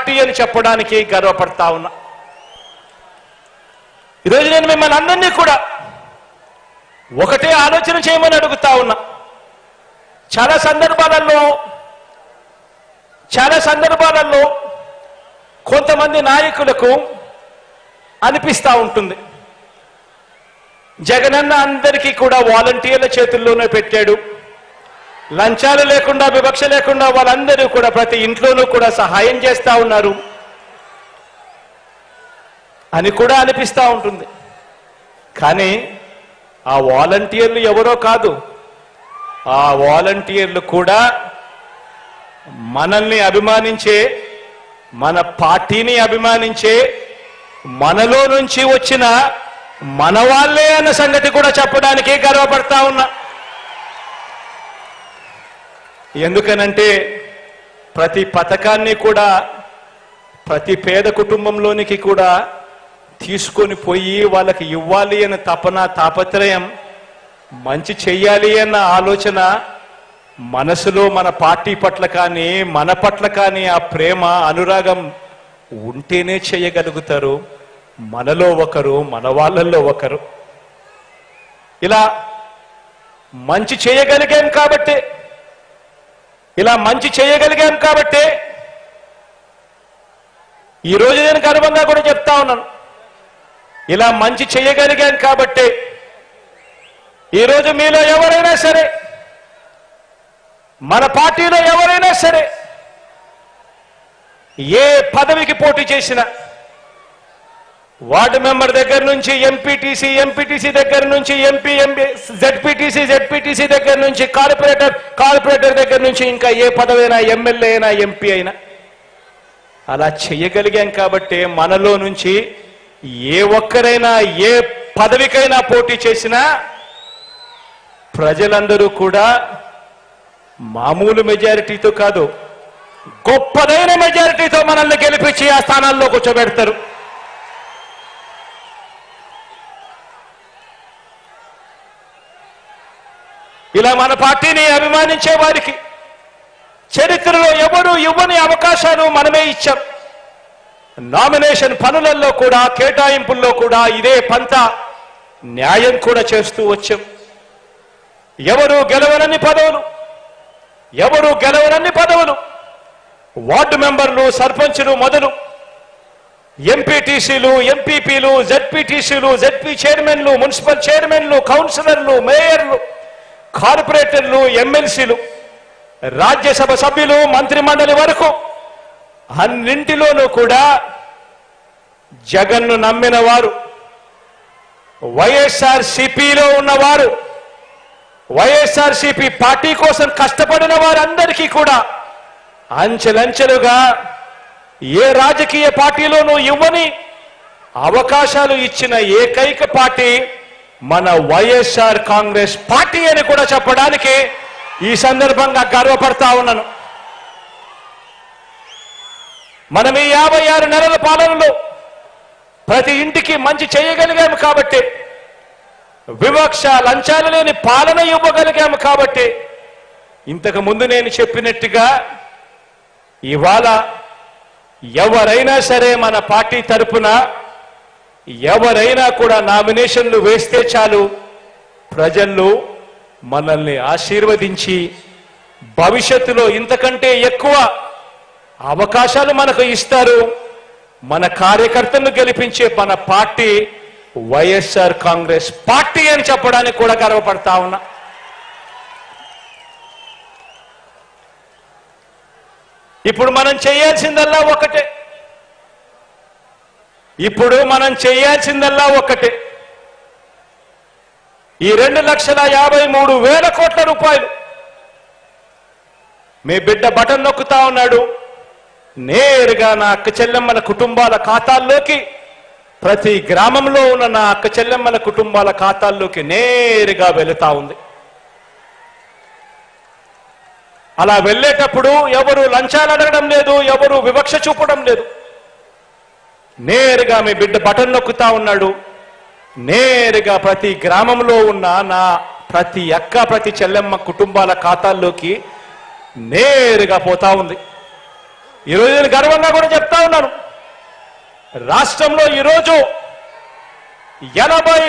Party అని చెప్పడానికి గర్వపడతా ఉన్నా. ఈరోజు నేను మిమ్మల్ని అందరినీ కూడా ఒకటే ఆలోచన చేయమని అడుగుతా ఉన్నా. చాలా సందర్భాలలో కొంతమంది నాయకులకు అనిపిస్తూ ఉంటుంది, జగనన్న అందరికీ కూడా వాలంటీర్ల చేతుల్లోనే పెట్టాడు, లంచాలు లేకుండా వివక్ష లేకుండా వాళ్ళందరూ కూడా ప్రతి ఇంట్లోనూ కూడా సహాయం చేస్తూ ఉన్నారు అని కూడా అనిపిస్తూ ఉంటుంది. కానీ ఆ వాలంటీర్లు ఎవరో కాదు, ఆ వాలంటీర్లు కూడా మనల్ని అభిమానించే, మన పార్టీని అభిమానించే, మనలో నుంచి వచ్చిన మన వాళ్ళే అన్న సంగతి కూడా చెప్పడానికి గర్వపడతా ఉన్నా. ఎందుకనంటే ప్రతి పథకాన్ని కూడా ప్రతి పేద కుటుంబంలోనికి కూడా తీసుకొని పోయి వాళ్ళకి ఇవ్వాలి అనే తాపత్రయం, మంచి చెయ్యాలి అన్న ఆలోచన మనసులో మన పార్టీ పట్ల కానీ మన పట్ల కానీ ఆ ప్రేమ అనురాగం ఉంటేనే చేయగలుగుతారు. మనలో ఒకరు, మన వాళ్ళల్లో ఒకరు. ఇలా మంచి చేయగలిగాం కాబట్టి ఈరోజు నేను గర్వంగా కూడా చెప్తా ఉన్నాను. ఇలా మంచి చేయగలిగాం కాబట్టి ఈరోజు మీలో ఎవరైనా సరే, మన పార్టీలో ఎవరైనా సరే ఏ పదవికి పోటీ చేసినా, వార్డు మెంబర్ దగ్గర నుంచి ఎంపీటీసీ దగ్గర నుంచి జెడ్పీటీసీ దగ్గర నుంచి కార్పొరేటర్ దగ్గర నుంచి ఇంకా ఏ పదవైనా, ఎమ్మెల్యే అయినా, ఎంపీ అయినా అలా చేయగలిగాం కాబట్టి మనలో నుంచి ఏ ఒక్కరైనా ఏ పదవికైనా పోటీ చేసినా ప్రజలందరూ కూడా మామూలు మెజారిటీతో కాదు, గొప్పదైన మెజారిటీతో మనల్ని గెలిపించి ఆ స్థానాల్లో కూర్చోబెడతారు. ఇలా మన పార్టీని అభిమానించే వారికి చరిత్రలో ఎవరు ఇవ్వని అవకాశాలు మనమే ఇచ్చాం. నామినేషన్ పనులలో కూడా, కేటాయింపుల్లో కూడా ఇదే పంత న్యాయం కూడా చేస్తూ వచ్చాం. ఎవరు గెలవనన్ని పదవులు వార్డు మెంబర్లు, సర్పంచులు మొదలు ఎంపీటీసీలు, ఎంపీపీలు, జెడ్పీటీసీలు, జెడ్పీ చైర్మన్లు, మున్సిపల్ చైర్మన్లు, కౌన్సిలర్లు, మేయర్లు, కార్పొరేటర్లు, ఎమ్మెల్సీలు, రాజ్యసభ సభ్యులు, మంత్రి మండలి వరకు అన్నింటిలోనూ కూడా జగన్ను నమ్మిన వారు, వైఎస్ఆర్సీపీలో ఉన్నవారు, వైఎస్ఆర్సీపీ పార్టీ కోసం కష్టపడిన వారందరికీ కూడా అంచెలంచెలుగా ఏ రాజకీయ పార్టీలోనూ ఇవ్వని అవకాశాలు ఇచ్చిన ఏకైక పార్టీ మన వైఎస్ఆర్ కాంగ్రెస్ పార్టీ అని కూడా చెప్పడానికి ఈ సందర్భంగా గర్వపడతా ఉన్నాను. మనం ఈ 56 నెలల పాలనలో ప్రతి ఇంటికి మంచి చేయగలిగాము కాబట్టి, వివక్ష లంచాలు లేని పాలన ఇవ్వగలిగాము కాబట్టి, ఇంతకు ముందు నేను చెప్పినట్టుగా ఇవాళ ఎవరైనా సరే మన పార్టీ తరపున ఎవరైనా కూడా నామినేషన్లు వేస్తే చాలు, ప్రజలు మనల్ని ఆశీర్వదించి భవిష్యత్తులో ఇంతకంటే ఎక్కువ అవకాశాలు మనకు ఇస్తారు. మన కార్యకర్తలను గెలిపించే మన పార్టీ వైఎస్ఆర్ కాంగ్రెస్ పార్టీ అని చెప్పడానికి కూడా గర్వపడతా ఉన్నా. ఇప్పుడు మనం చేయాల్సిందల్లా ఒక్కటే. ఈ 2,53,000 కోట్ల రూపాయలు మీ బిడ్డ బటన్ నొక్కుతా ఉన్నాడు, నేరుగా నా అక్క చెల్లెమ్మల కుటుంబాల ఖాతాల్లోకి, ప్రతి గ్రామంలో ఉన్న నా అక్క చెల్లెమ్మల కుటుంబాల ఖాతాల్లోకి నేరుగా వెళుతా ఉంది. అలా వెళ్ళేటప్పుడు ఎవరు లంచాలు అడగడం లేదు, ఎవరు వివక్ష చూపడం లేదు. నేరుగా మీ బిడ్డ బటన్ నొక్కుతా ఉన్నాడు, నేరుగా ప్రతి గ్రామంలో ఉన్న నా ప్రతి అక్క ప్రతి చెల్లెమ్మ కుటుంబాల ఖాతాల్లోకి నేరుగా పోతా ఉంది. ఈరోజు నేను గర్వంగా కూడా చెప్తా ఉన్నాను, రాష్ట్రంలో ఈరోజు 80